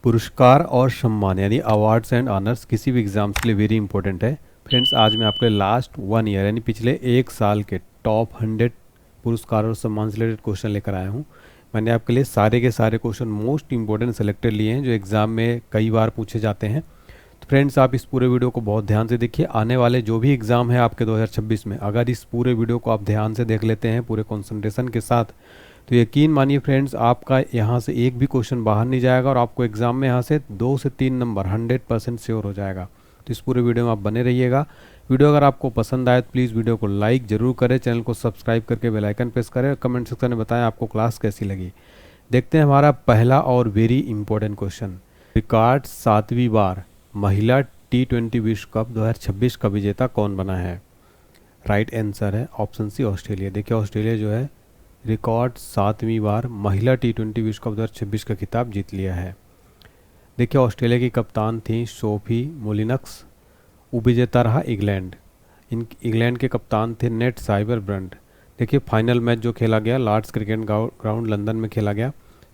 पुरस्कार और सम्मान यानी अवार्ड्स एंड ऑनर्स किसी भी एग्जाम्स के लिए वेरी इंपॉर्टेंट है। फ्रेंड्स, आज मैं आपके लास्ट 1 ईयर यानी पिछले 1 साल के टॉप 100 पुरस्कार और सम्मान से रिलेटेड क्वेश्चन लेकर आया हूँ। मैंने आपके लिए सारे के सारे क्वेश्चन मोस्ट इंपॉर्टेंट सेलेक्टेड लिए हैं जो एग्ज़ाम में कई बार पूछे जाते हैं। तो फ्रेंड्स, आप इस पूरे वीडियो को बहुत ध्यान से देखिए। आने वाले जो भी एग्ज़ाम है आपके 2026 में, अगर इस पूरे वीडियो को आप ध्यान से देख लेते हैं पूरे कंसंट्रेशन के साथ, तो यकीन मानिए फ्रेंड्स, आपका यहाँ से एक भी क्वेश्चन बाहर नहीं जाएगा और आपको एग्जाम में यहाँ से 2 से 3 नंबर 100% श्योर हो जाएगा। तो इस पूरे वीडियो में आप बने रहिएगा। वीडियो अगर आपको पसंद आए तो प्लीज़ वीडियो को लाइक जरूर करें, चैनल को सब्सक्राइब करके बेल आइकन प्रेस करें और कमेंट सेक्शन में बताएं आपको क्लास कैसी लगी। देखते हैं हमारा पहला और वेरी इंपॉर्टेंट क्वेश्चन। रिकॉर्ड 7वीं बार महिला T20 विश्व कप 2026 का विजेता कौन बना है? राइट आंसर है ऑप्शन सी, ऑस्ट्रेलिया। देखिए, ऑस्ट्रेलिया जो है रिकॉर्ड 7वीं बार महिला T20 विश्व कप 2026 का खिताब जीत लिया है। देखिए, ऑस्ट्रेलिया की कप्तान थी सोफी मोलिनक्स। उपविजेता रहा इंग्लैंड। इंग्लैंड के कप्तान थे नेट साइबरब्रंट। देखिए, फाइनल मैच जो खेला गया लॉर्ड्स क्रिकेट ग्राउंड लंदन में खेला गया।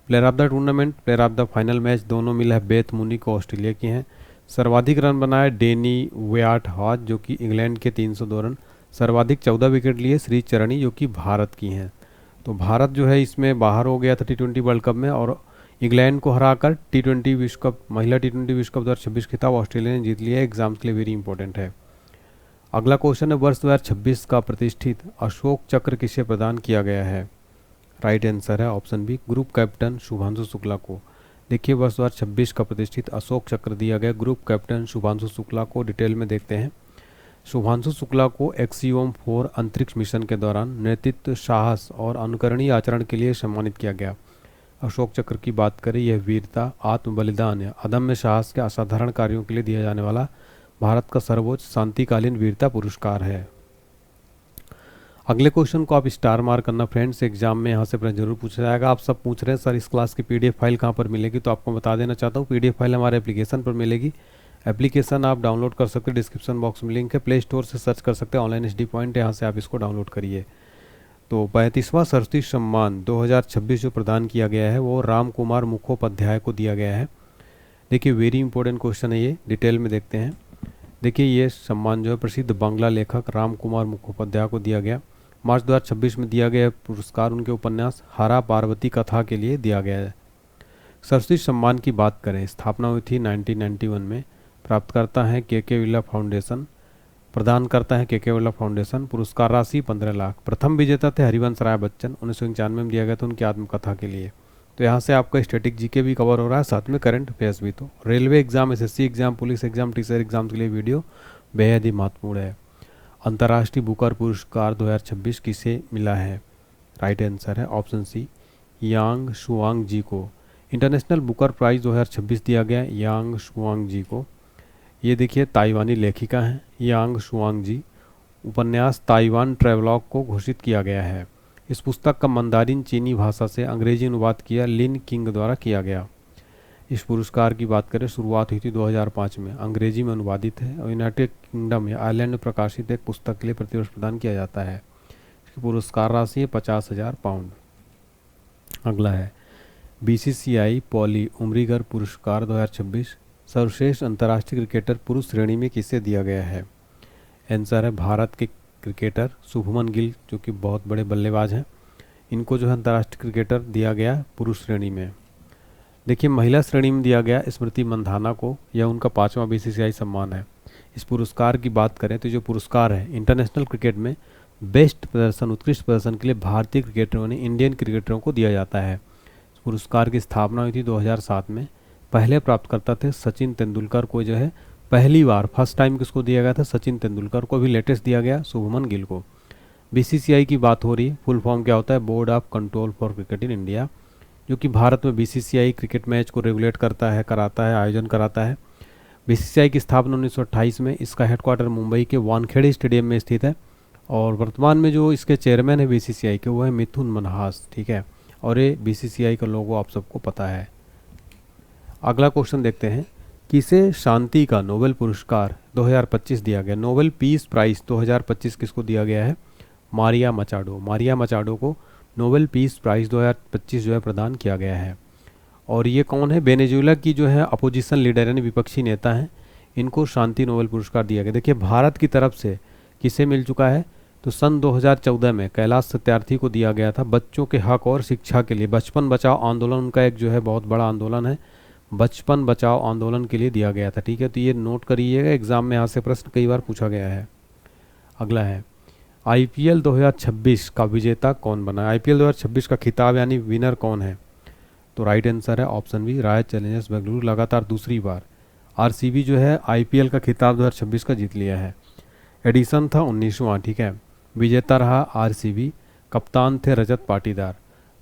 Player of the tournament, player of the final match दोनों मिले हैं बेथ मुनी को, ऑस्ट्रेलिया की हैं। सर्वाधिक रन बनाए डेनी वेआर्ट हॉज जो कि इंग्लैंड के 302 रन। सर्वाधिक 14 विकेट लिए श्री चरणी जो कि भारत की हैं। तो भारत जो है इसमें बाहर हो गया था T20 वर्ल्ड कप में और इंग्लैंड को हराकर T20 विश्व कप महिला T20 विश्व कप 2026 खिताब ऑस्ट्रेलिया ने जीत लिया है। एग्जाम्स के लिए वेरी इंपॉर्टेंट है। अगला क्वेश्चन है, वर्ष 2026 का प्रतिष्ठित अशोक चक्र किसे प्रदान किया गया है? राइट आंसर है option B, group captain Shubhanshu Shukla को। देखिए, वर्ष 2026 का प्रतिष्ठित अशोक चक्र दिया गया ग्रुप कैप्टन शुभांशु शुक्ला को। डिटेल में देखते हैं। शुभांशु शुक्ला को एक्सियोम 4 अंतरिक्ष मिशन के दौरान नेतृत्व, साहस और अनुकरणीय आचरण के लिए सम्मानित किया गया। अशोक चक्र की बात करें, यह वीरता, आत्म बलिदान या अदम्य साहस के असाधारण कार्यों के लिए दिया जाने वाला भारत का सर्वोच्च शांतिकालीन वीरता पुरस्कार है। अगले क्वेश्चन को आप स्टार मार्क करना फ्रेंड्स, एग्जाम में यहाँ से प्रश्न जरूर पूछा जाएगा। आप सब पूछ रहे हैं सर इस क्लास की PDF फाइल कहाँ पर मिलेगी, तो आपको बता देना चाहता हूँ PDF फाइल हमारे एप्लीकेशन पर मिलेगी। एप्लीकेशन आप डाउनलोड कर सकते हैं, डिस्क्रिप्शन बॉक्स में लिंक है। प्ले स्टोर से सर्च कर सकते हैं ऑनलाइन SD पॉइंट, यहाँ से आप इसको डाउनलोड करिए। तो 35वां सरस्वती सम्मान 2026 जो प्रदान किया गया है वो राम कुमार मुखोपाध्याय को दिया गया है। देखिए, वेरी इंपॉर्टेंट क्वेश्चन है ये, डिटेल में देखते हैं। देखिए, ये सम्मान जो है प्रसिद्ध बांग्ला लेखक राम कुमार मुखोपाध्याय को दिया गया। मार्च 2026 में दिया गया पुरस्कार उनके उपन्यास हरा पार्वती कथा के लिए दिया गया है। सरस्वती सम्मान की बात करें, स्थापना हुई थी 1991 में। प्राप्त करता है KK बिरला फाउंडेशन, प्रदान करता है KK बिरला फाउंडेशन। पुरस्कार राशि 15 लाख। प्रथम विजेता थे हरिवंश राय बच्चन, 1991 में दिया गया था उनकी आत्मकथा के लिए। तो यहाँ से आपका स्टैटिक GK भी कवर हो रहा है, साथ में करंट अफेयर्स भी। तो railway exam, SSC exam, police exam, teacher exam के लिए वीडियो बेहद ही महत्वपूर्ण है। अंतर्राष्ट्रीय बुकर पुरस्कार 2026 किसे मिला है? राइट आंसर है ऑप्शन सी, यांग शुआंग जी को। इंटरनेशनल बुकर प्राइज 2026 दिया गया यांग शुआंग जी को। ये देखिए, ताइवानी लेखिका हैं यांग शुआंग जी। उपन्यास ताइवान ट्रैवलॉग को घोषित किया गया है। इस पुस्तक का मंदारिन चीनी भाषा से अंग्रेजी अनुवाद किया लिन किंग द्वारा किया गया। इस पुरस्कार की बात करें, शुरुआत हुई थी 2005 में, अंग्रेजी में अनुवादित है और यूनाइटेड किंगडम या आयरलैंड में प्रकाशित एक पुस्तक के लिए प्रतिवर्ष प्रदान किया जाता है। इसकी पुरस्कार राशि है 50,000 पाउंड। अगला है BCCI पॉली उम्रीगर पुरस्कार 2026 सर्वश्रेष्ठ अंतर्राष्ट्रीय क्रिकेटर पुरुष श्रेणी में किसे दिया गया है? आंसर है भारत के क्रिकेटर शुभमन गिल जो कि बहुत बड़े बल्लेबाज हैं। इनको जो है अंतर्राष्ट्रीय क्रिकेटर दिया गया पुरुष श्रेणी में। देखिए, महिला श्रेणी में दिया गया स्मृति मंधाना को, यह उनका 5वां BCCI सम्मान है। इस पुरस्कार की बात करें तो जो पुरस्कार है इंटरनेशनल क्रिकेट में बेस्ट प्रदर्शन, उत्कृष्ट प्रदर्शन के लिए भारतीय क्रिकेटरों ने इंडियन क्रिकेटरों को दिया जाता है। इस पुरस्कार की स्थापना हुई थी 2007 में। पहले प्राप्तकर्ता थे सचिन तेंदुलकर को, जो है पहली बार फर्स्ट टाइम किसको दिया गया था? सचिन तेंदुलकर को। भी लेटेस्ट दिया गया शुभमन गिल को। BCCI की बात हो रही है, फुल फॉर्म क्या होता है? Board of control for cricket in India, जो कि भारत में BCCI क्रिकेट मैच को रेगुलेट करता है, कराता है, आयोजन कराता है। BCCI की स्थापना 1928 में। इसका हेडक्वार्टर मुंबई के वानखेड़े स्टेडियम में स्थित है और वर्तमान में जो इसके चेयरमैन है BCCI के वो है मिथुन मनहास, ठीक है। और ये BCCI का लोगो आप सबको पता है। अगला क्वेश्चन देखते हैं, किसे शांति का नोबेल पुरस्कार 2025 दिया गया? नोबेल पीस प्राइज 2025 किसको दिया गया है? मारिया मचाडो। मारिया मचाडो को नोबेल पीस प्राइज 2025 जो है प्रदान किया गया है। और ये कौन है? वेनेजुएला की जो है अपोजिशन लीडर यानी विपक्षी नेता हैं, इनको शांति नोबेल पुरस्कार दिया गया। देखिए भारत की तरफ से किसे मिल चुका है? तो सन 2014 में कैलाश सत्यार्थी को दिया गया था बच्चों के हक और शिक्षा के लिए। बचपन बचाओ आंदोलन उनका एक जो है बहुत बड़ा आंदोलन है, बचपन बचाओ आंदोलन के लिए दिया गया था। ठीक है, तो ये नोट करिएगा, एग्जाम में यहाँ से प्रश्न कई बार पूछा गया है। अगला है आईपीएल 2026 का विजेता कौन बना है? आईपीएल 2026 का खिताब यानी विनर कौन है? तो राइट आंसर है option B, Royal Challengers Bengaluru लगातार दूसरी बार। आरसीबी जो है आईपीएल का खिताब 2026 का जीत लिया है। एडिशन था 19वां। ठीक है, विजेता रहा आरसीबी, कप्तान थे रजत पाटीदार।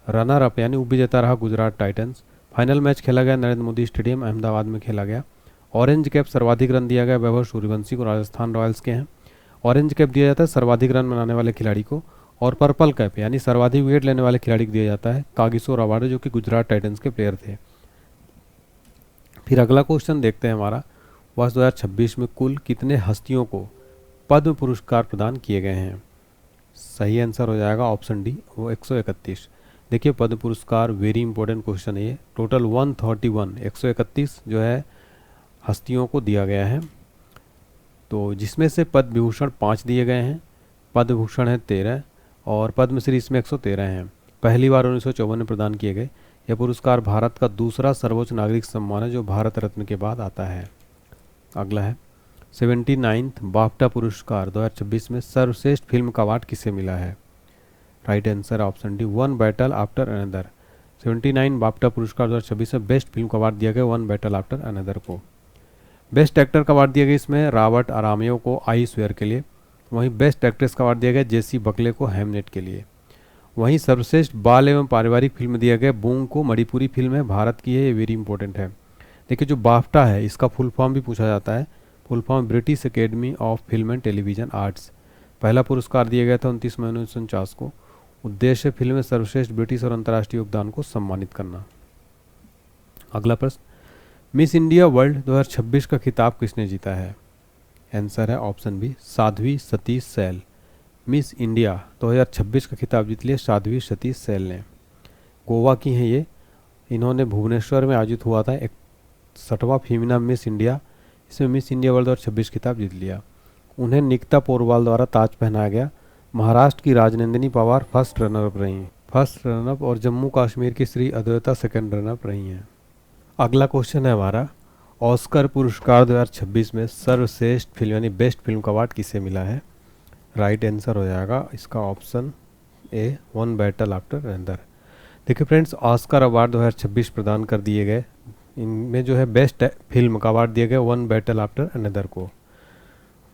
रनर अप यानी उपविजेता रहा गुजरात टाइटंस। फाइनल मैच खेला गया नरेंद्र मोदी स्टेडियम अहमदाबाद में खेला गया। ऑरेंज कैप सर्वाधिक रन दिया गया वैभव सूर्यवंशी को, राजस्थान रॉयल्स के हैं। ऑरेंज कैप दिया जाता है सर्वाधिक रन बनाने वाले खिलाड़ी को, और पर्पल कैप यानी सर्वाधिक विकेट लेने वाले खिलाड़ी को दिया जाता है कागिसो रबाडे जो कि गुजरात टाइटंस के प्लेयर थे। फिर अगला क्वेश्चन देखते हैं हमारा, वर्ष 2026 में कुल कितने हस्तियों को पद्म पुरस्कार प्रदान किए गए हैं? सही आंसर हो जाएगा ऑप्शन डी, वो 131। देखिए पद्म पुरस्कार वेरी इंपॉर्टेंट क्वेश्चन है ये। टोटल 131 131 जो है हस्तियों को दिया गया है, तो जिसमें से पद्म विभूषण 5 दिए गए हैं, पद्म भूषण है 13 और पद्मश्री इसमें 113 हैं। पहली बार 1954 में प्रदान किए गए। यह पुरस्कार भारत का दूसरा सर्वोच्च नागरिक सम्मान है जो भारत रत्न के बाद आता है। अगला है 79th बाफ्टा पुरस्कार 2026 में सर्वश्रेष्ठ फिल्म का अवार्ड किसे मिला है? Right answer option D, one battle after another. 79 BAFTA पुरस्कार 2026 में बेस्ट फिल्म का अवार्ड दिया गया वन बैटल आफ्टर अनदर को। बेस्ट एक्टर का अवार्ड दिया गया इसमें रॉबर्ट आरामियो को आई स्वेयर के लिए। वहीं बेस्ट एक्ट्रेस का अवार्ड दिया गया जेसी बकले को हेमनेट के लिए। वहीं सर्वश्रेष्ठ बाल एवं पारिवारिक फिल्म दिया गया बूंग को, मणिपुरी फिल्म है, भारत की है, ये वेरी इंपॉर्टेंट है। देखिए जो बाफ्टा है इसका फुल फॉर्म भी पूछा जाता है, full form British academy of film and television arts. पहला पुरस्कार दिया गया था 29 मई 1949 को। उद्देश्य फिल्म में सर्वश्रेष्ठ ब्रिटिश और अंतर्राष्ट्रीय योगदान को सम्मानित करना। अगला प्रश्न, मिस इंडिया वर्ल्ड 2026 का खिताब किसने जीता है? आंसर है option B, Sadhvi Satish Sail. Miss India 2026 का खिताब जीत लिया साध्वी सतीश सैल ने। गोवा की हैं ये, इन्होंने भुवनेश्वर में आयोजित हुआ था 61वां फीमेना मिस इंडिया, इसमें मिस इंडिया वर्ल्ड 2026 खिताब जीत लिया। उन्हें निकिता पोरवाल द्वारा ताज पहनाया गया। महाराष्ट्र की राजनंदिनी पवार फर्स्ट रनरअप रही, फर्स्ट रनरअप, और जम्मू कश्मीर की श्री अद्वैता सेकेंड रनरअप रही हैं। अगला क्वेश्चन है हमारा, ऑस्कर पुरस्कार 2026 में सर्वश्रेष्ठ फिल्म यानी बेस्ट फिल्म का अवार्ड किसे मिला है? राइट आंसर हो जाएगा इसका option A, one battle after another. देखिए फ्रेंड्स, ऑस्कर अवार्ड 2026 प्रदान कर दिए गए, इनमें जो है बेस्ट फिल्म का अवार्ड दिया गया वन बैटल आफ्टर अनदर को।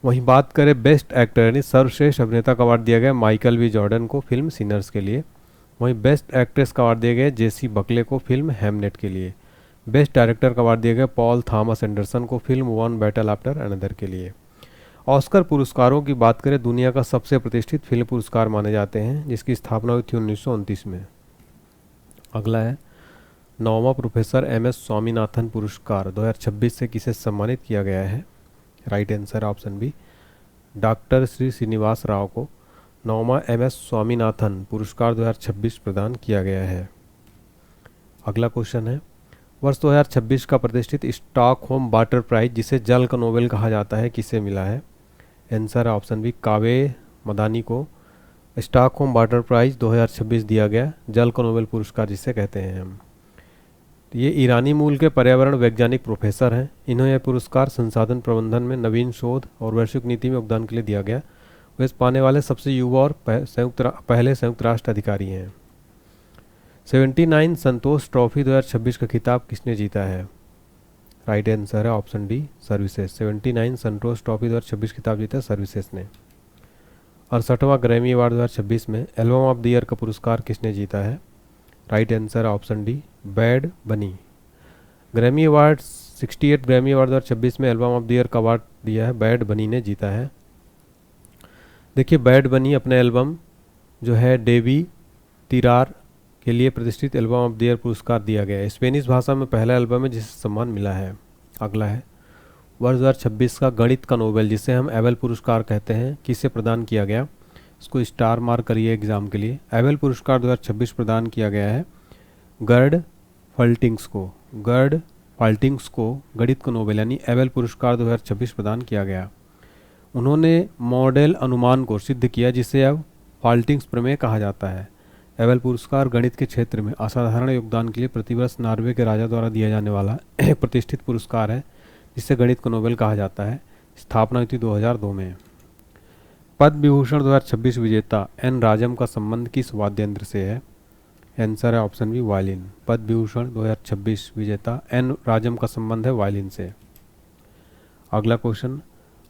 वहीं बात करें बेस्ट एक्टर यानी सर्वश्रेष्ठ अभिनेता का अवार्ड दिया गया माइकल वी जॉर्डन को फिल्म सिनर्स के लिए। वहीं बेस्ट एक्ट्रेस का अवार्ड दिया गया जेसी बकले को फिल्म हेमनेट के लिए। बेस्ट डायरेक्टर का अवार्ड दिया गया पॉल थॉमस एंडरसन को film one battle after another के लिए। ऑस्कर पुरस्कारों की बात करें, दुनिया का सबसे प्रतिष्ठित फिल्म पुरस्कार माने जाते हैं, जिसकी स्थापना हुई थी 1929 में। अगला है 9वां प्रोफेसर एम.एस. स्वामीनाथन पुरस्कार 2026 से किसे सम्मानित किया गया है? Right answer option B, doctor Shri Srinivas Rao को 9वां एम.एस. स्वामीनाथन पुरस्कार 2026 प्रदान किया गया है। अगला क्वेश्चन है, वर्ष 2026 का प्रतिष्ठित स्टॉकहोम वाटर प्राइज जिसे जल का नोबेल कहा जाता है किसे मिला है? आंसर है ऑप्शन बी, कावे मदानी को स्टॉकहोम वाटर प्राइज 2026 दिया गया, जल का नोबेल पुरस्कार जिसे कहते हैं हम। ये ईरानी मूल के पर्यावरण वैज्ञानिक प्रोफेसर हैं। इन्हें यह पुरस्कार संसाधन प्रबंधन में नवीन शोध और वैश्विक नीति में योगदान के लिए दिया गया। वे इस पाने वाले सबसे युवा और पहले संयुक्त राष्ट्र अधिकारी हैं। 79 संतोष ट्रॉफी 2026 का खिताब किसने जीता है? राइट आंसर है ऑप्शन डी, सर्विसेज। 79 संतोष ट्रॉफी 2026 खिताब जीता सर्विसेज ने। 68वां ग्रैमी अवार्ड 2026 में एल्बम ऑफ द ईयर का पुरस्कार किसने जीता है? राइट आंसर है ऑप्शन डी, बैड बनी। ग्रैमी अवार्ड 68 ग्रैमी अवार्ड 2026 में एल्बम ऑफ द ईयर का अवार्ड दिया है बैड बनी ने जीता है। देखिए बैड बनी अपने एल्बम जो है डेवी तिरार के लिए प्रतिष्ठित एल्बम ऑफ द ईयर पुरस्कार दिया गया है। स्पेनिश भाषा में पहला एल्बम है जिसे सम्मान मिला है। अगला है वर्ष 2026 का गणित का नोबेल जिसे हम एबेल पुरस्कार कहते हैं किसे प्रदान किया गया? इसको स्टार मार्क करिए एग्जाम के लिए। एबेल पुरस्कार 2026 प्रदान किया गया है गर्ड फाल्टिंग्स को गणित को नोबेल यानी एबेल पुरस्कार 2026 प्रदान किया गया। उन्होंने मॉडल अनुमान को सिद्ध किया जिसे अब फाल्टिंग्स प्रमेय कहा जाता है। एबेल पुरस्कार गणित के क्षेत्र में असाधारण योगदान के लिए प्रतिवर्ष नॉर्वे के राजा द्वारा दिया जाने वाला एक प्रतिष्ठित पुरस्कार है जिसे गणित को नोबेल कहा जाता है। स्थापना हुई थी 2002 में। पद्म विभूषण 2026 विजेता एन राजम का संबंध किस वाद्य यंत्र से है? आंसर है option B violin. Padma Vibhushan 2026 विजेता एन राजम का संबंध है वायलिन से। अगला क्वेश्चन,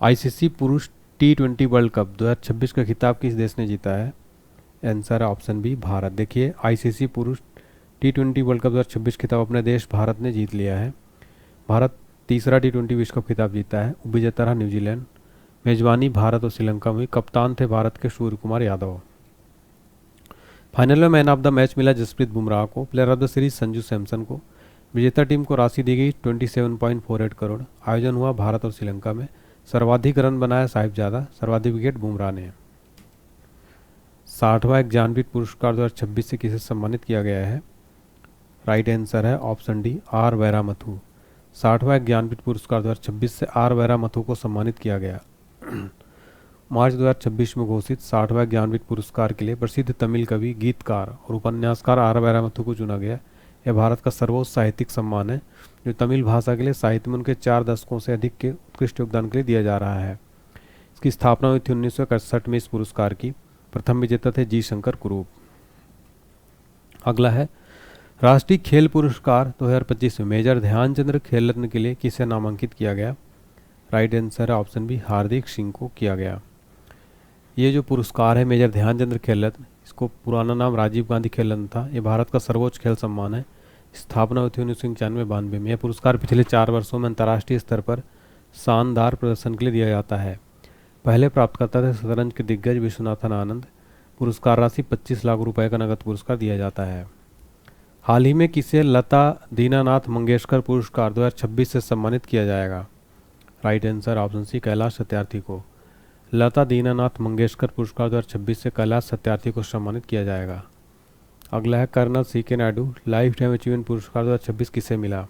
आईसीसी पुरुष T20 वर्ल्ड कप 2026 का खिताब किस देश ने जीता है? आंसर है ऑप्शन बी भारत। देखिए आईसीसी पुरुष T20 वर्ल्ड कप 2026 खिताब अपने देश भारत ने जीत लिया है। भारत तीसरा T20 विश्व कप खिताब जीता है। उपविजेता रहा न्यूजीलैंड। मेजबानी भारत और श्रीलंका में। कप्तान थे भारत के सूर्य कुमार यादव। फाइनल में मैन ऑफ द मैच मिला जसप्रीत बुमराह को। Player of the series Sanju Samson को। विजेता टीम को राशि दी गई 27.48 करोड़। आयोजन हुआ भारत और श्रीलंका में। सर्वाधिक रन बनाया साहिबजादा। सर्वाधिक विकेट बुमराह ने। 60वां ज्ञानपीठ पुरस्कार 2026 से किसे सम्मानित किया गया है? राइट आंसर है ऑप्शन डी आर वैरामथु। 60वां ज्ञानपीठ पुरस्कार 2026 से आर वैरामथु को सम्मानित किया गया। मार्च 2026 में घोषित 60वां ज्ञानपीठ पुरस्कार के लिए प्रसिद्ध तमिल कवि, गीतकार और उपन्यासकार आर वैरामथु को चुना गया। यह भारत का सर्वोच्च साहित्यिक सम्मान है जो तमिल भाषा के लिए साहित्य में उनके 4 दशकों से अधिक के उत्कृष्ट योगदान के लिए दिया जा रहा है। इसकी स्थापना हुई थी 1961 में। इस पुरस्कार की प्रथम विजेता थे जी शंकर कुरूप। अगला है राष्ट्रीय खेल पुरस्कार 2025 में मेजर ध्यानचंद्र खेल रत्न के लिए किसे नामांकित किया गया? राइट आंसर है ऑप्शन बी हार्दिक सिंह को किया गया। ये जो पुरस्कार है मेजर ध्यानचंद्र खेल रत्न, इसको पुराना नाम राजीव गांधी खेल रत्न था। ये भारत का सर्वोच्च खेल सम्मान है। स्थापना हुई थी 1991-92 में। यह पुरस्कार पिछले 4 वर्षों में अंतर्राष्ट्रीय स्तर पर शानदार प्रदर्शन के लिए दिया जाता है। पहले प्राप्तकर्ता थे शतरंज के दिग्गज विश्वनाथन आनंद। पुरस्कार राशि 25 लाख रुपए का नगद पुरस्कार दिया जाता है। हाल ही में किसे लता दीनानाथ मंगेशकर पुरस्कार 2026 से सम्मानित किया जाएगा? Right answer option C Kailash Satyarthi को। लता दीनानाथ मंगेशकर पुरस्कार 2026 से कैलाश सत्यार्थी को सम्मानित किया जाएगा। अगला है colonel C.K. Naidu life time achievement पुरस्कार 2026 किसे मिला?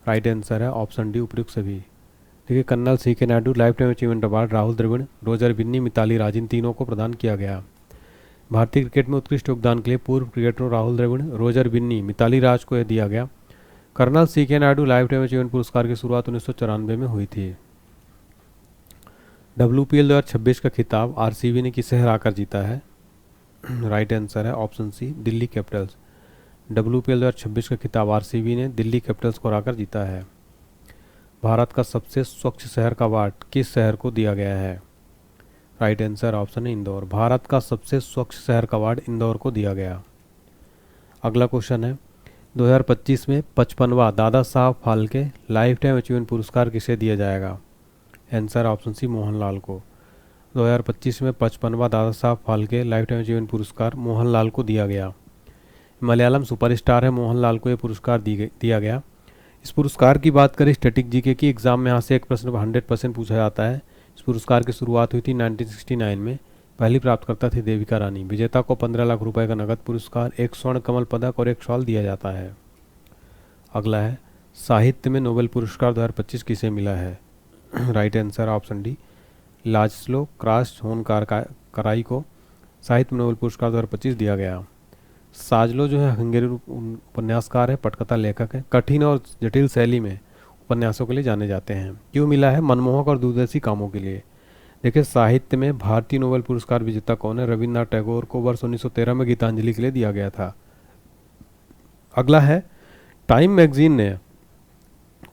राइट आंसर है ऑप्शन डी उपयुक्त सभी। देखिए colonel C.K. Naidu life time achievement award Rahul Dravid, Roger Binny, Mitali Raj इन तीनों को प्रदान किया गया। भारतीय क्रिकेट में उत्कृष्ट योगदान के लिए पूर्व क्रिकेटरों राहुल द्रविड़, रोजर बिन्नी, मिताली राज को यह दिया गया। Colonel C.K. Naidu life time achievement पुरस्कार की शुरुआत 1994 में हुई थी। WPL 2026 का खिताब RCB ने किसे हराकर जीता है? राइट आंसर है option C Delhi Capitals. WPL 2026 का खिताब RCB ने दिल्ली कैपिटल्स को हराकर जीता है। भारत का सबसे स्वच्छ शहर का अवार्ड किस शहर को दिया गया है? राइट आंसर ऑप्शन है इंदौर। भारत का सबसे स्वच्छ शहर का अवार्ड इंदौर को दिया गया। अगला क्वेश्चन है 2025 में 55वां Dada Saheb Phalke life time achievement पुरस्कार किसे दिया जाएगा? आंसर ऑप्शन सी मोहनलाल को। 2025 में 55वां Dada Saheb Phalke life time achievement पुरस्कार मोहनलाल को दिया गया। मलयालम सुपरस्टार है मोहनलाल को यह पुरस्कार दिया गया। इस पुरस्कार की बात करें स्टैटिक जीके की एग्जाम में यहाँ से एक प्रश्न 100% पूछा जाता है। इस पुरस्कार की शुरुआत हुई थी 1969 में। पहली प्राप्तकर्ता थी देविका रानी। विजेता को 15 लाख रुपए का नगद पुरस्कार, एक स्वर्ण कमल पदक और एक शॉल दिया जाता है। अगला है साहित्य में नोबेल पुरस्कार 2025 किसे मिला है? राइट आंसर ऑप्शन डी लाजस्लो क्रास्नहोनकाराई को साहित्य में नोबेल पुरस्कार 2025 दिया गया। साजलो जो है हंगेरी उपन्यासकार है, पटकथा लेखक है। कठिन और जटिल शैली में उपन्यासों के लिए जाने जाते हैं। क्यों मिला है? मनमोहक और दूरदर्शी कामों के लिए। देखिए साहित्य में भारतीय नोबेल पुरस्कार विजेता कौन है? रविन्द्रनाथ टैगोर को वर्ष 1913 में गीतांजलि के लिए दिया गया था। अगला है टाइम मैगजीन ने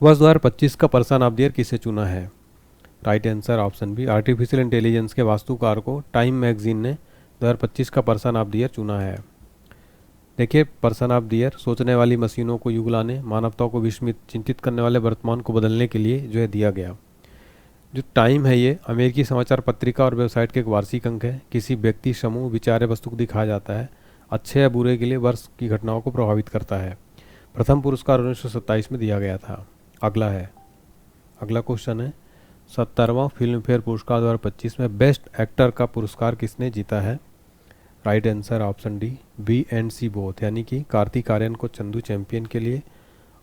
वर्ष 2025 का पर्सन ऑफ द ईयर किसे चुना है? Right answer option B artificial intelligence के वास्तुकार को टाइम मैगजीन ने 2025 का पर्सन ऑफ द ईयर चुना है। देखिए पर्सन ऑफ द ईयर सोचने वाली मशीनों को युग लाने, मानवता को विस्मित चिंतित करने वाले वर्तमान को बदलने के लिए जो है दिया गया। जो टाइम है ये अमेरिकी समाचार पत्रिका और वेबसाइट के एक वार्षिक अंक है। किसी व्यक्ति, समूह, विचार या वस्तु को दिखाया जाता है। अच्छे या बुरे के लिए वर्ष की घटनाओं को प्रभावित करता है। प्रथम पुरस्कार 1927 में दिया गया था। अगला क्वेश्चन है 70वां फिल्म फेयर पुरस्कार 2025 में बेस्ट एक्टर का पुरस्कार किसने जीता है? Right answer option D, B and C both, यानी कि कार्तिक आर्यन को चंदू चैंपियन के लिए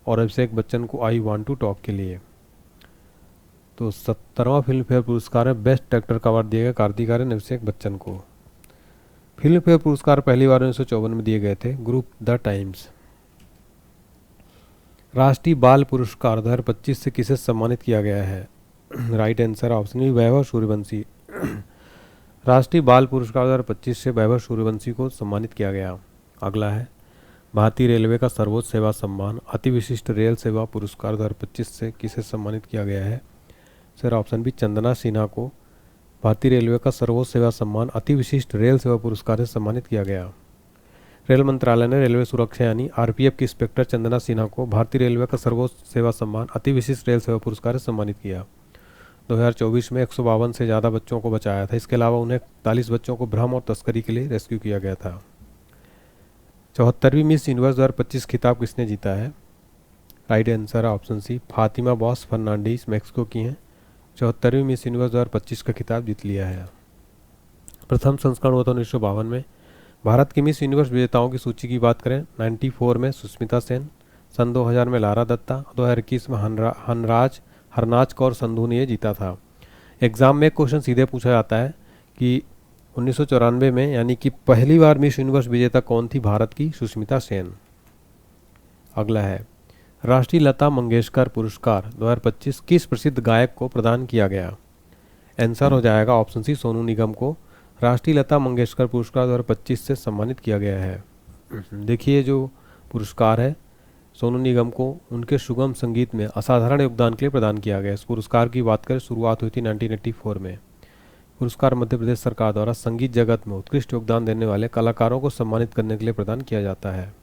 और अभिषेक बच्चन को आई वांट टू टॉक के लिए। तो 70वां फिल्म फेयर पुरस्कार है, बेस्ट एक्टर का अवार्ड दिया गया कार्तिक आर्यन अभिषेक बच्चन को। फिल्म फेयर पुरस्कार पहली बार 1954 में दिए गए थे, ग्रुप द टाइम्स। राष्ट्रीय बाल पुरस्कार 2025 से किसे सम्मानित किया गया है? Right answer option B, Vaibhav Suryavanshi. राष्ट्रीय बाल पुरस्कार 2025 से वैभव सूर्यवंशी को सम्मानित किया गया। अगला है भारतीय रेलवे का सर्वोच्च सेवा सम्मान अति विशिष्ट रेल सेवा पुरस्कार 2025 से किसे सम्मानित किया गया है? Sir option B, Chandana Sinha को भारतीय रेलवे का सर्वोच्च सेवा सम्मान अति विशिष्ट रेल सेवा पुरस्कार से सम्मानित किया गया। रेल मंत्रालय ने रेलवे सुरक्षा यानी आरपीएफ की इंस्पेक्टर चंदना सिन्हा को भारतीय रेलवे का सर्वोच्च सेवा सम्मान अति विशिष्ट रेल सेवा पुरस्कार से सम्मानित किया। 2024 में 152 से ज़्यादा बच्चों को बचाया था। इसके अलावा उन्हें 41 बच्चों को भ्रम और तस्करी के लिए रेस्क्यू किया गया था। 74वीं मिस यूनिवर्स 2025 खिताब किसने जीता है? Right answer option C, Fatima Bosch Fernandez Mexico की हैं। 74वीं मिस यूनिवर्स 2025 का खिताब जीत लिया है। प्रथम संस्करण हुआ था 1952 में। भारत की मिस यूनिवर्स विजेताओं की सूची की बात करें, 94 में सुष्मिता सेन, सन 2000 में लारा दत्ता, 2021 में हरनाज कौर संधू ने ये जीता था। एग्जाम में एक क्वेश्चन सीधे पूछा जाता है कि 1994 में यानी कि पहली बार मिस यूनिवर्स विजेता कौन थी भारत की? सुष्मिता सेन। अगला है राष्ट्रीय लता मंगेशकर पुरस्कार 2025 किस प्रसिद्ध गायक को प्रदान किया गया? आंसर हो जाएगा ऑप्शन सी, सोनू निगम को राष्ट्रीय लता मंगेशकर पुरस्कार 2025 से सम्मानित किया गया है। देखिए जो पुरस्कार है सोनू निगम को उनके सुगम संगीत में असाधारण योगदान के लिए प्रदान किया गया। इस पुरस्कार की बात करें शुरुआत हुई थी 1984 में। पुरस्कार मध्य प्रदेश सरकार द्वारा संगीत जगत में उत्कृष्ट योगदान देने वाले कलाकारों को सम्मानित करने के लिए प्रदान किया जाता है।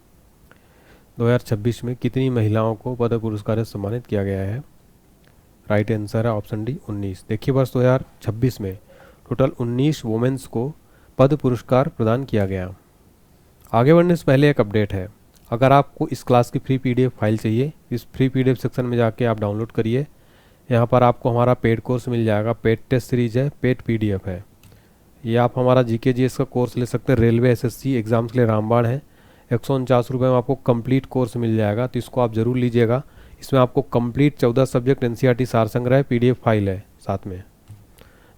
2026 में कितनी महिलाओं को पद्म पुरस्कार से सम्मानित किया गया है? राइट आंसर है ऑप्शन डी, 19। देखिए वर्ष 2026 में टोटल 19 वुमेन्स को पद्म पुरस्कार प्रदान किया गया। आगे बढ़ने से पहले एक अपडेट है, अगर आपको इस क्लास की फ्री पीडीएफ फाइल चाहिए, इस फ्री पीडीएफ सेक्शन में जाके आप डाउनलोड करिए। यहाँ पर आपको हमारा पेड कोर्स मिल जाएगा, पेड टेस्ट सीरीज है, पेड पीडीएफ है। ये आप हमारा जीके जीएस का कोर्स ले सकते हैं, रेलवे एसएससी एग्जाम्स के लिए रामबाण है। 149 रुपये में आपको कंप्लीट कोर्स मिल जाएगा, तो इसको आप ज़रूर लीजिएगा। इसमें आपको कंप्लीट 14 सब्जेक्ट एनसीईआरटी सार संग्रह पीडीएफ फाइल है, साथ में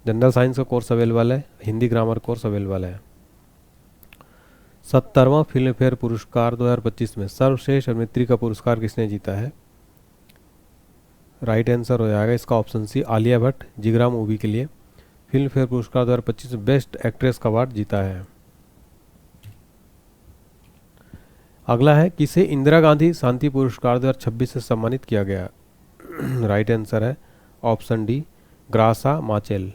जनरल साइंस का कोर्स अवेलेबल है, हिंदी ग्रामर कोर्स अवेलेबल है। 70वां फिल्म फेयर पुरस्कार 2025 में सर्वश्रेष्ठ अभिनेत्री का पुरस्कार किसने जीता है? राइट आंसर हो जाएगा इसका ऑप्शन सी, आलिया भट्ट जिगरा मूवी के लिए फिल्म फेयर पुरस्कार 2025 में बेस्ट एक्ट्रेस का अवार्ड जीता है। अगला है किसे इंदिरा गांधी शांति पुरस्कार 2026 से सम्मानित किया गया? राइट आंसर है ऑप्शन डी, ग्रासा माचेल।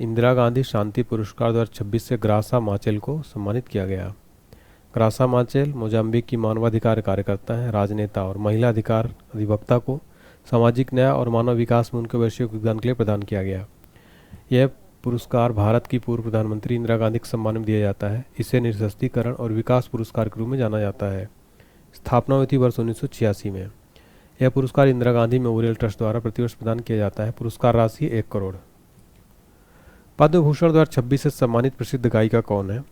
इंदिरा गांधी शांति पुरस्कार 2026 से ग्रासा माचेल को सम्मानित किया गया। ग्रासा माचेल मोजाम्बिक की मानवाधिकार कार्यकर्ता हैं, राजनेता और महिला अधिकार अधिवक्ता को सामाजिक न्याय और मानव विकास में उनके वैश्विक योगदान के लिए प्रदान किया गया। यह पुरस्कार भारत की पूर्व प्रधानमंत्री इंदिरा गांधी के सम्मान में दिया जाता है। इसे निःशस्त्रीकरण और विकास पुरस्कार के रूप में जाना जाता है। स्थापना हुई थी वर्ष 1986 में। यह पुरस्कार इंदिरा गांधी मेमोरियल ट्रस्ट द्वारा प्रतिवर्ष प्रदान किया जाता है। पुरस्कार राशि 1 करोड़। पद्म भूषण 2026 से सम्मानित प्रसिद्ध गायिका कौन है?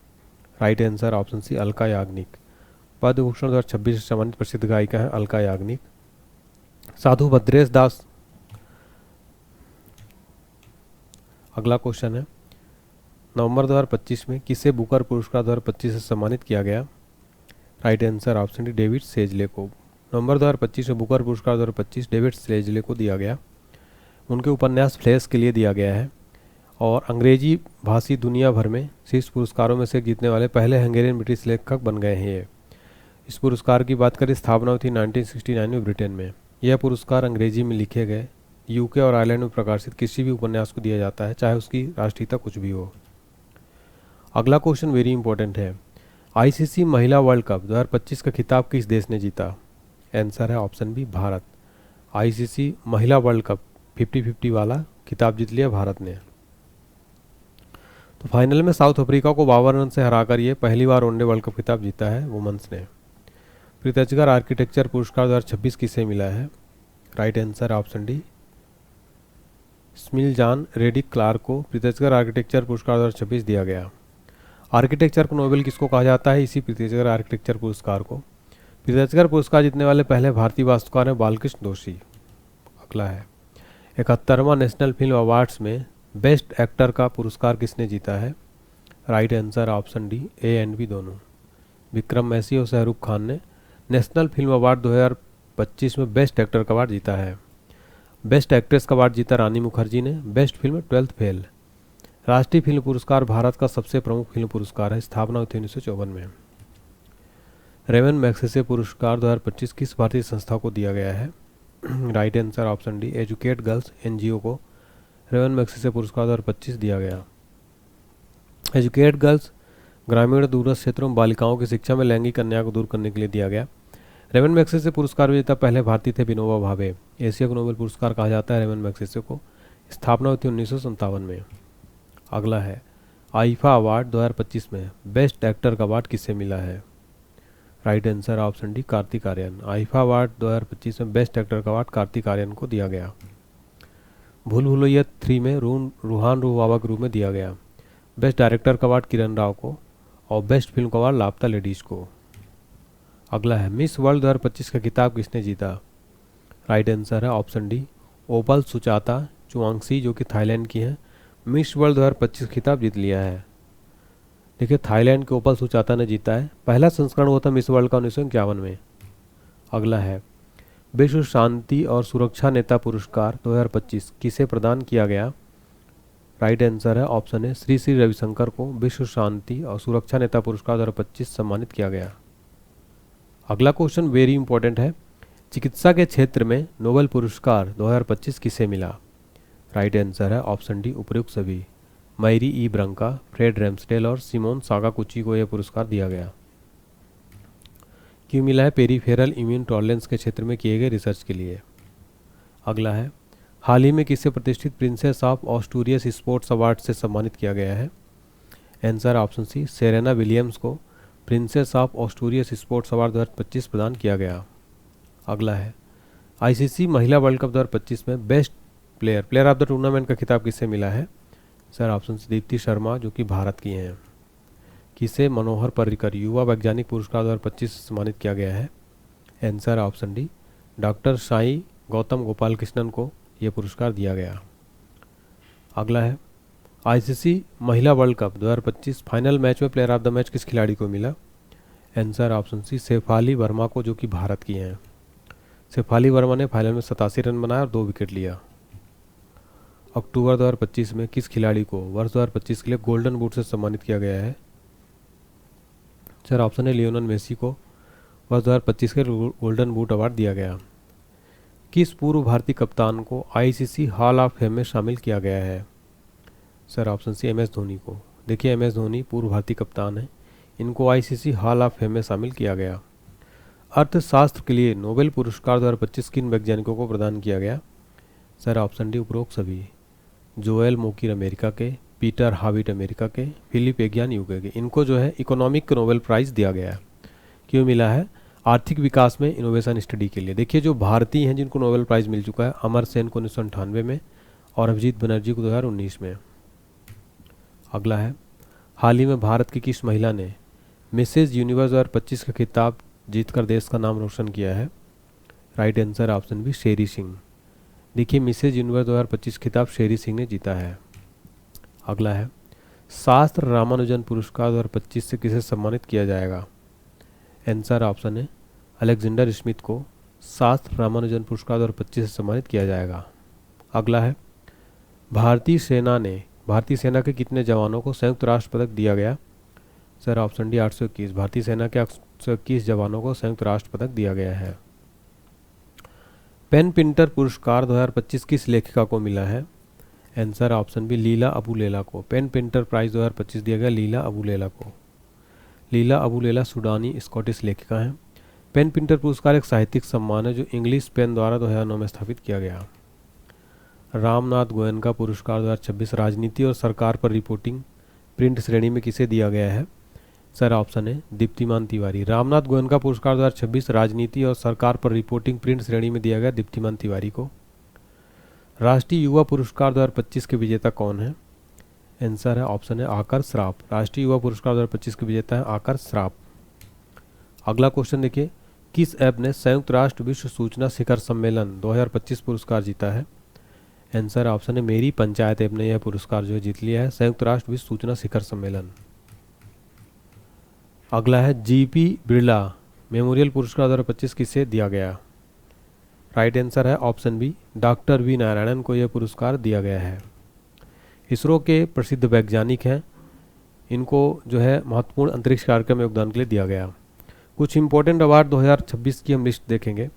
Right answer option C, Alka Yagnik. Padma Bhushan 2026 से सम्मानित प्रसिद्ध गायिका है अलका याग्निक। साधु भद्रेश दास। अगला क्वेश्चन है, नवंबर 2025 में किसे बुकर पुरस्कार 2025 से सम्मानित किया गया? Right answer option D, David Szalay को। नवंबर 2025 में बुकर पुरस्कार 2025 डेविड सेजले को दिया गया। उनके उपन्यास फ्लैश के लिए दिया गया है और अंग्रेजी भाषी दुनिया भर में शीर्ष पुरस्कारों में से जीतने वाले पहले हंगेरियन ब्रिटिश लेखक बन गए हैं ये। इस पुरस्कार की बात करें, स्थापना हुई थी 1969 में ब्रिटेन में। यह पुरस्कार अंग्रेजी में लिखे गए यूके और आयरलैंड में प्रकाशित किसी भी उपन्यास को दिया जाता है, चाहे उसकी राष्ट्रीयता कुछ भी हो। अगला क्वेश्चन वेरी इंपॉर्टेंट है, आईसीसी महिला वर्ल्ड कप 2025 का खिताब किस देश ने जीता? आंसर है ऑप्शन बी, भारत। आईसीसी महिला वर्ल्ड कप 50-50 वाला खिताब जीत लिया भारत ने। तो फाइनल में साउथ अफ्रीका को 52 रन से हराकर ये पहली बार वनडे वर्ल्ड कप खिताब जीता है वुमेन्स ने। प्रीतजगर आर्किटेक्चर पुरस्कार 2026 किसे मिला है? Right answer option D, Smiljan Radic Clarke को प्रीतजगर आर्किटेक्चर पुरस्कार 2026 दिया गया। आर्किटेक्चर को नोबेल किसको कहा जाता है? इसी प्रित्झकर आर्किटेक्चर पुरस्कार को। प्रित्झकर पुरस्कार जीतने वाले पहले भारतीय वास्तुकार हैं बालकृष्ण दोषी। अगला है 71वां नेशनल फिल्म अवार्ड्स में बेस्ट एक्टर का पुरस्कार किसने जीता है? Right answer option D, A and B दोनों। विक्रम मैसी और शाहरुख खान ने नेशनल फिल्म अवार्ड 2025 में बेस्ट एक्टर का अवार्ड जीता है। बेस्ट एक्ट्रेस का अवार्ड जीता रानी मुखर्जी ने। Best film 12th fail. राष्ट्रीय फिल्म पुरस्कार भारत का सबसे प्रमुख फिल्म पुरस्कार है, स्थापना हुई थी 1954 में। रेवन मैग्सेसे पुरस्कार 2025 किस भारतीय संस्था को दिया गया है? Right answer option D, educate girls NGO को रेवन मैग्सेसे पुरस्कार 2025 दिया गया। एजुकेट गर्ल्स ग्रामीण दूरस्थ क्षेत्रों में बालिकाओं की शिक्षा में लैंगिक अन्याय को दूर करने के लिए दिया गया। रेवन मैग्सेसे पुरस्कार विजेता पहले भारतीय थे विनोबा भावे। एशिया को नोबेल पुरस्कार कहा जाता है रेवन मैग्सेसे को। स्थापना हुई थी 1957 में। अगला है आईफा अवार्ड 2025 में बेस्ट एक्टर का अवार्ड किसे मिला है? Right answer option D, Kartik Aaryan. IIFA award 2025 में बेस्ट एक्टर का अवार्ड कार्तिक आर्यन को दिया गया। भूल भुलैया 3 में रूहान रूह के रूप में दिया गया। बेस्ट डायरेक्टर का अवार्ड किरण राव को और बेस्ट फिल्म का अवार्ड लापता लेडीज को। अगला है मिस वर्ल्ड 2025 का खिताब किसने जीता? राइट आंसर है ऑप्शन डी, ओपल सुचाता चुआंगसी जो कि थाईलैंड की हैं। मिस वर्ल्ड 2025 खिताब जीत लिया है। देखिए थाईलैंड के ओपल सुचाता ने जीता है। पहला संस्करण हुआ था मिस वर्ल्ड का 1951 में। अगला है विश्व शांति और सुरक्षा नेता पुरस्कार 2025 किसे प्रदान किया गया? राइट आंसर है ऑप्शन है श्री श्री रविशंकर को विश्व शांति और सुरक्षा नेता पुरस्कार 2025 सम्मानित किया गया। अगला क्वेश्चन वेरी इंपॉर्टेंट है, चिकित्सा के क्षेत्र में नोबेल पुरस्कार 2025 किसे मिला? राइट आंसर है ऑप्शन डी, उपयुक्त सभी। मैरी ई ब्रंका, फ्रेड रैम्सडेल और सिमोन साकाकुची को यह पुरस्कार दिया गया। क्यों मिला है? पेरीफेरल इम्यून टॉलरेंस के क्षेत्र में किए गए रिसर्च के लिए। अगला है हाल ही में किसे प्रतिष्ठित princess of Asturias sports award से सम्मानित किया गया है? Answer option C, Serena Williams को princess of Asturias sports award 2025 प्रदान किया गया। अगला है आईसीसी महिला वर्ल्ड कप 2025 में best player of the tournament का खिताब किसे मिला है? Sir option C, Deepti Sharma जो कि भारत की हैं। किसे मनोहर पर्रिकर युवा वैज्ञानिक पुरस्कार 2025 से सम्मानित किया गया है? Answer option D, doctor Sai Gautam Gopal Krishnan को यह पुरस्कार दिया गया। अगला है आईसीसी महिला वर्ल्ड कप 2025 फाइनल मैच में प्लेयर ऑफ द मैच किस खिलाड़ी को मिला? Answer option C, Shefali Verma को जो कि भारत की हैं। शेफाली वर्मा ने फाइनल में 87 रन बनाया और 2 विकेट लिया। अक्टूबर 2025 में किस खिलाड़ी को वर्ष 2025 के लिए गोल्डन बूट से सम्मानित किया गया है? सर ऑप्शन है लियोनेल मेसी को वर्ष 2025 के गोल्डन बूट अवार्ड दिया गया। किस पूर्व भारतीय कप्तान को आईसीसी हॉल ऑफ फेम में शामिल किया गया है? Sir option C, M S Dhoni को। देखिए एम एस धोनी पूर्व भारतीय कप्तान है, इनको आईसीसी हॉल ऑफ फेम में शामिल किया गया। अर्थशास्त्र के लिए नोबेल पुरस्कार 2025 किन वैज्ञानिकों को प्रदान किया गया? सर ऑप्शन डी, उपरोक्त सभी। जोएल मोकिर अमेरिका के, पीटर हाविट अमेरिका के, फिलिप एग्यान यूके के। इनको जो है इकोनॉमिक नोबेल प्राइज़ दिया गया है। क्यों मिला है? आर्थिक विकास में इनोवेशन स्टडी के लिए। देखिए जो भारतीय हैं जिनको नोबेल प्राइज़ मिल चुका है, अमर सेन को 1998 में और अभिजीत बनर्जी को 2019 में। अगला है हाल ही में भारत की किस महिला ने मिसेज यूनिवर्स 2025 का खिताब जीतकर देश का नाम रोशन किया है? राइट आंसर ऑप्शन बी, शेरी सिंह। देखिए मिसेज यूनिवर्स 2025 खिताब शेरी सिंह ने जीता है। अगला है शास्त्र रामानुजन पुरस्कार 2025 से किसे सम्मानित किया जाएगा? आंसर ऑप्शन है अलेक्जेंडर स्मिथ को शास्त्र रामानुजन पुरस्कार 2025 से सम्मानित किया जाएगा। अगला है भारतीय सेना के कितने जवानों को संयुक्त राष्ट्र पदक दिया गया? Sir option D, 821। भारतीय सेना के 821 जवानों को संयुक्त राष्ट्र पदक दिया गया है। पेन पिंटर पुरस्कार 2025 किस लेखिका को मिला है? आंसर ऑप्शन बी, लीला अबू लेला को। पेन पिंटर प्राइज़ 2025 दिया गया लीला अबू लेला को। लीला अबू लेला सुडानी स्कॉटिश लेखिका हैं। पेन पिंटर पुरस्कार एक साहित्यिक सम्मान है जो इंग्लिश पेन द्वारा 2009 में स्थापित किया गया। रामनाथ गोयनका पुरस्कार 2026 राजनीति और सरकार पर रिपोर्टिंग प्रिंट श्रेणी में किसे दिया गया है? सर ऑप्शन है दीप्तिमान तिवारी। रामनाथ गोयनका पुरस्कार 2026 राजनीति और सरकार पर रिपोर्टिंग प्रिंट श्रेणी में दिया गया दीप्तिमान तिवारी को। राष्ट्रीय युवा पुरस्कार 2025 के विजेता कौन है? आंसर है ऑप्शन है आकर श्राफ। राष्ट्रीय युवा पुरस्कार 2025 के विजेता है आकर श्राफ। अगला क्वेश्चन देखिए, किस ऐप ने संयुक्त राष्ट्र विश्व सूचना शिखर सम्मेलन 2025 पुरस्कार जीता है? आंसर ऑप्शन है मेरी पंचायत ऐप ने यह पुरस्कार जो है जीत लिया है, संयुक्त राष्ट्र विश्व सूचना शिखर सम्मेलन। अगला है जीपी बिरला मेमोरियल पुरस्कार 2025 किसे दिया गया? राइट आंसर है option B doctor V Narayanan को यह पुरस्कार दिया गया है। इसरो के प्रसिद्ध वैज्ञानिक हैं, इनको जो है महत्वपूर्ण अंतरिक्ष कार्यक्रम में योगदान के लिए दिया गया। कुछ इंपॉर्टेंट अवार्ड 2026 की हम लिस्ट देखेंगे।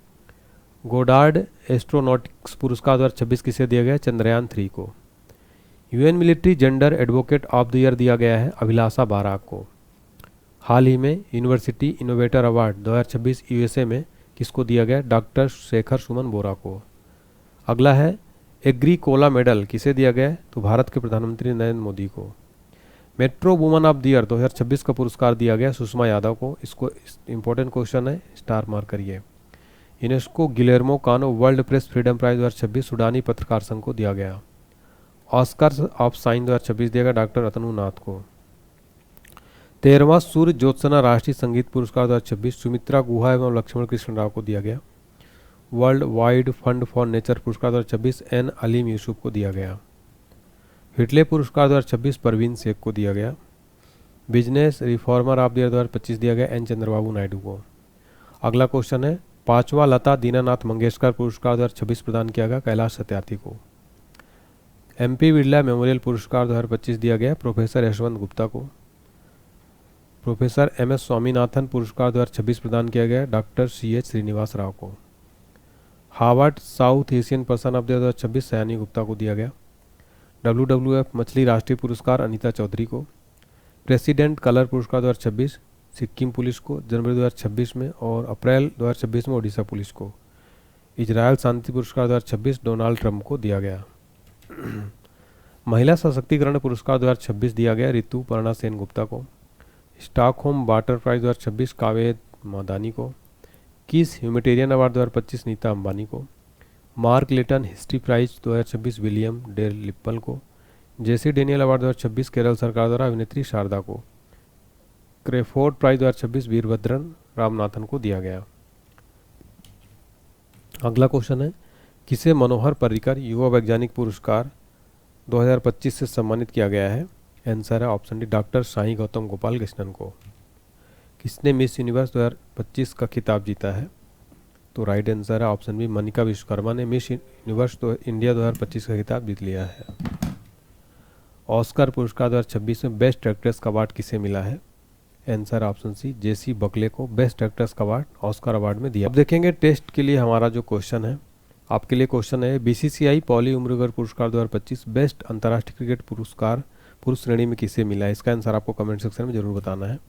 गोडार्ड एस्ट्रोनॉटिक्स पुरस्कार 2026 किसे दिया गया? चंद्रयान 3 को। UN military gender advocate of the year दिया गया है अभिलाषा बारा को। हाल ही में यूनिवर्सिटी इनोवेटर अवार्ड 2026 यूएसए में किसको दिया गया? डॉक्टर शेखर सुमन बोरा को। अगला है एग्रीकोला मेडल किसे दिया गया? तो भारत के प्रधानमंत्री नरेंद्र मोदी को। Metro woman of the year 2026 का पुरस्कार दिया गया सुषमा यादव को। इसको इंपॉर्टेंट क्वेश्चन है, स्टार मार्क करिए। यूनेस्को गिलेर्मो कानो वर्ल्ड प्रेस फ्रीडम प्राइज 2026 सुडानी पत्रकार संघ को दिया गया। ऑस्कर ऑफ साइन 2026 दिया गया डॉक्टर अतनु नाथ को। 13वां सूर्य ज्योत्सना राष्ट्रीय संगीत पुरस्कार 2026 सुमित्रा गुहा एवं लक्ष्मण कृष्ण राव को दिया गया। World wide fund for nature पुरस्कार 2026 एन अलीम यूसुफ को दिया गया। हिटले पुरस्कार 2026 परवीन शेख को दिया गया। Business reformer of the year 2025 दिया गया एन चंद्रबाबू नायडू को। अगला क्वेश्चन है, 5वां लता दीनानाथ मंगेशकर पुरस्कार 2026 प्रदान किया गया कैलाश सत्यार्थी को। एमपी बिरला मेमोरियल पुरस्कार 2025 दिया गया प्रोफेसर यशवंत गुप्ता को। प्रोफेसर एम एस स्वामीनाथन पुरस्कार 2026 प्रदान किया गया डॉक्टर CH श्रीनिवास राव को। Harvard south Asian person of the year 2026 सयानी गुप्ता को दिया गया। WWF मछली राष्ट्रीय पुरस्कार अनीता चौधरी को। प्रेसिडेंट कलर पुरस्कार 2026 सिक्किम पुलिस को जनवरी 2026 में, और अप्रैल 2026 में ओडिशा पुलिस को। इजरायल शांति पुरस्कार 2026 डोनाल्ड ट्रंप को दिया गया। महिला सशक्तिकरण पुरस्कार 2026 दिया गया ऋतु पर्णा सेन गुप्ता को। स्टॉकहोम वाटर प्राइज 2026 कावेद मादानी को। किस ह्यूमैनिटेरियन अवार्ड 2025 नीता अंबानी को। मार्क लेटन हिस्ट्री प्राइज 2026 विलियम डेल लिप्पल को। जेसी डेनियल अवार्ड 2026 केरल सरकार द्वारा अभिनेत्री शारदा को। क्रेफोर्ड प्राइज 2026 वीरभद्रन रामनाथन को दिया गया। अगला क्वेश्चन है, किसे मनोहर पर्रिकर युवा वैज्ञानिक पुरस्कार 2025 से सम्मानित किया गया है? आंसर है option D doctor Sai Gautam Gopal Krishnan को। किसने मिस यूनिवर्स 2025 का खिताब जीता है? तो राइट आंसर है ऑप्शन बी मनिका विश्वकर्मा ने मिस यूनिवर्स इंडिया 2025 का खिताब जीत लिया है। ऑस्कर पुरस्कार 2026 में बेस्ट एक्ट्रेस का अवार्ड किसे मिला है? आंसर ऑप्शन सी जेसी बकले को बेस्ट एक्ट्रेस का अवार्ड ऑस्कर अवार्ड में दिया। अब देखेंगे टेस्ट के लिए हमारा जो क्वेश्चन है, आपके लिए क्वेश्चन है BCCI पॉली उम्रगर पुरस्कार 2025 बेस्ट अंतर्राष्ट्रीय क्रिकेट पुरस्कार पुरुष श्रेणी में किसे मिला है? इसका आंसर आपको कमेंट सेक्शन में जरूर बताना है।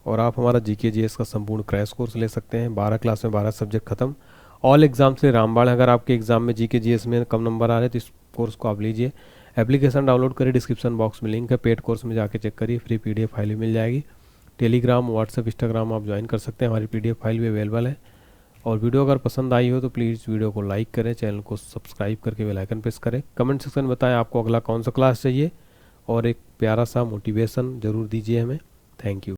और आप हमारा GK GS का संपूर्ण क्रैश कोर्स ले सकते हैं। 12 क्लास में 12 सब्जेक्ट खत्म, ऑल एग्जाम से रामबाण। अगर आपके एग्जाम में GK GS में कम नंबर आ रहे हैं तो इस कोर्स को आप लीजिए। एप्लीकेशन डाउनलोड करिए, डिस्क्रिप्शन बॉक्स में लिंक है, पेड कोर्स में जाके चेक करिए, फ्री PDF फाइल भी मिल जाएगी। टेलीग्राम, व्हाट्सएप, इंस्टाग्राम आप ज्वाइन कर सकते हैं, हमारी PDF फाइल भी अवेलेबल है। और वीडियो अगर पसंद आई हो तो प्लीज़ वीडियो को लाइक करें, चैनल को सब्सक्राइब करके बेल आइकन प्रेस करें। कमेंट सेक्शन में बताएं आपको अगला कौन सा क्लास चाहिए, और एक प्यारा सा मोटिवेशन ज़रूर दीजिए हमें। Thank you.